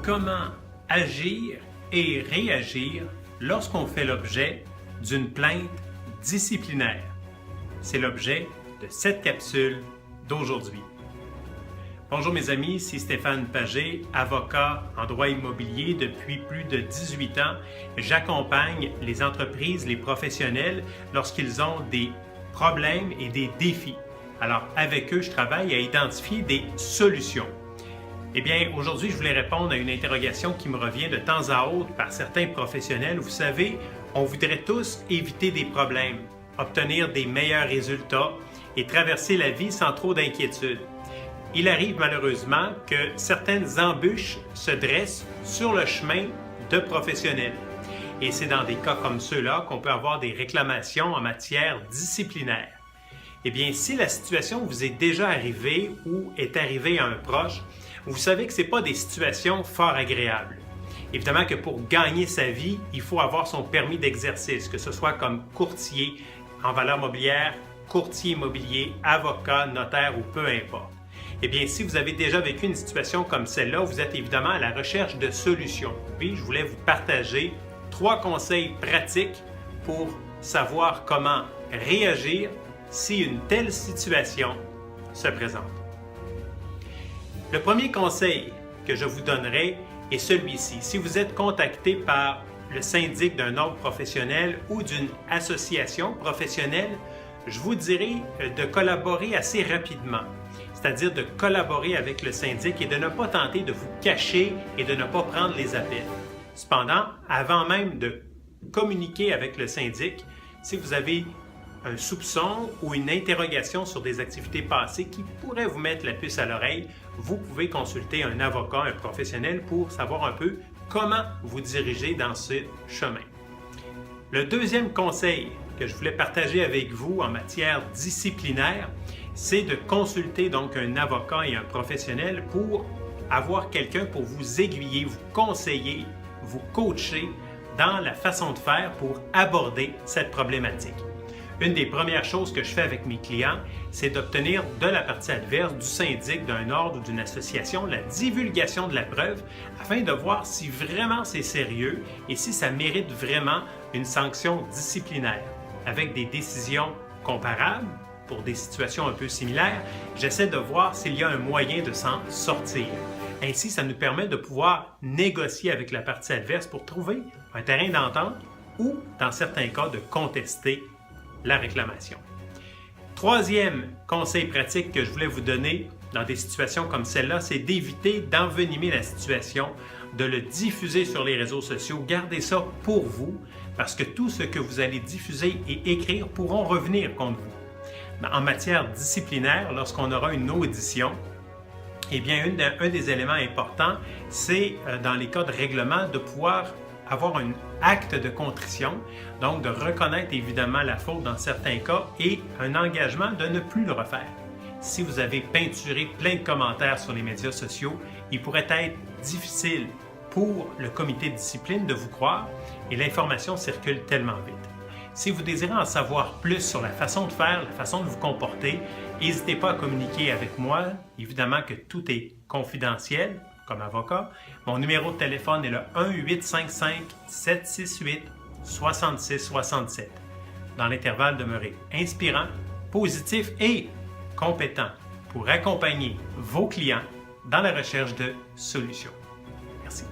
Comment agir et réagir lorsqu'on fait l'objet d'une plainte disciplinaire? C'est l'objet de cette capsule d'aujourd'hui. Bonjour mes amis, c'est Stéphane Pagé, avocat en droit immobilier depuis plus de 18 ans. J'accompagne les entreprises, les professionnels lorsqu'ils ont des problèmes et des défis. Alors avec eux, je travaille à identifier des solutions. Eh bien, aujourd'hui, je voulais répondre à une interrogation qui me revient de temps à autre par certains professionnels. Vous savez, on voudrait tous éviter des problèmes, obtenir des meilleurs résultats et traverser la vie sans trop d'inquiétude. Il arrive malheureusement que certaines embûches se dressent sur le chemin de professionnels. Et c'est dans des cas comme ceux-là qu'on peut avoir des réclamations en matière disciplinaire. Eh bien, si la situation vous est déjà arrivée ou est arrivée à un proche, vous savez que ce n'est pas des situations fort agréables. Évidemment que pour gagner sa vie, il faut avoir son permis d'exercice, que ce soit comme courtier en valeurs mobilières, courtier immobilier, avocat, notaire ou peu importe. Eh bien, si vous avez déjà vécu une situation comme celle-là, vous êtes évidemment à la recherche de solutions. Puis, je voulais vous partager 3 conseils pratiques pour savoir comment réagir si une telle situation se présente. Le premier conseil que je vous donnerai est celui-ci. Si vous êtes contacté par le syndic d'un ordre professionnel ou d'une association professionnelle, je vous dirais de collaborer assez rapidement, c'est-à-dire de collaborer avec le syndic et de ne pas tenter de vous cacher et de ne pas prendre les appels. Cependant, avant même de communiquer avec le syndic, si vous avez un soupçon ou une interrogation sur des activités passées qui pourraient vous mettre la puce à l'oreille, vous pouvez consulter un avocat, un professionnel pour savoir un peu comment vous diriger dans ce chemin. Le deuxième conseil que je voulais partager avec vous en matière disciplinaire, c'est de consulter donc un avocat et un professionnel pour avoir quelqu'un pour vous aiguiller, vous conseiller, vous coacher dans la façon de faire pour aborder cette problématique. Une des premières choses que je fais avec mes clients, c'est d'obtenir de la partie adverse, du syndic, d'un ordre ou d'une association, la divulgation de la preuve afin de voir si vraiment c'est sérieux et si ça mérite vraiment une sanction disciplinaire. Avec des décisions comparables pour des situations un peu similaires, j'essaie de voir s'il y a un moyen de s'en sortir. Ainsi, ça nous permet de pouvoir négocier avec la partie adverse pour trouver un terrain d'entente ou, dans certains cas, de contester la réclamation. Troisième conseil pratique que je voulais vous donner dans des situations comme celle-là, c'est d'éviter d'envenimer la situation, de le diffuser sur les réseaux sociaux. Gardez ça pour vous parce que tout ce que vous allez diffuser et écrire pourront revenir contre vous. En matière disciplinaire, lorsqu'on aura une audition, eh bien, un des éléments importants, c'est dans les cas de règlement de pouvoir avoir un acte de contrition, donc de reconnaître évidemment la faute dans certains cas et un engagement de ne plus le refaire. Si vous avez peinturé plein de commentaires sur les médias sociaux, il pourrait être difficile pour le comité de discipline de vous croire et l'information circule tellement vite. Si vous désirez en savoir plus sur la façon de faire, la façon de vous comporter, n'hésitez pas à communiquer avec moi. Évidemment que tout est confidentiel comme avocat. Mon numéro de téléphone est le 1-855-768-6667. Dans l'intervalle, demeurez inspirant, positif et compétent pour accompagner vos clients dans la recherche de solutions. Merci.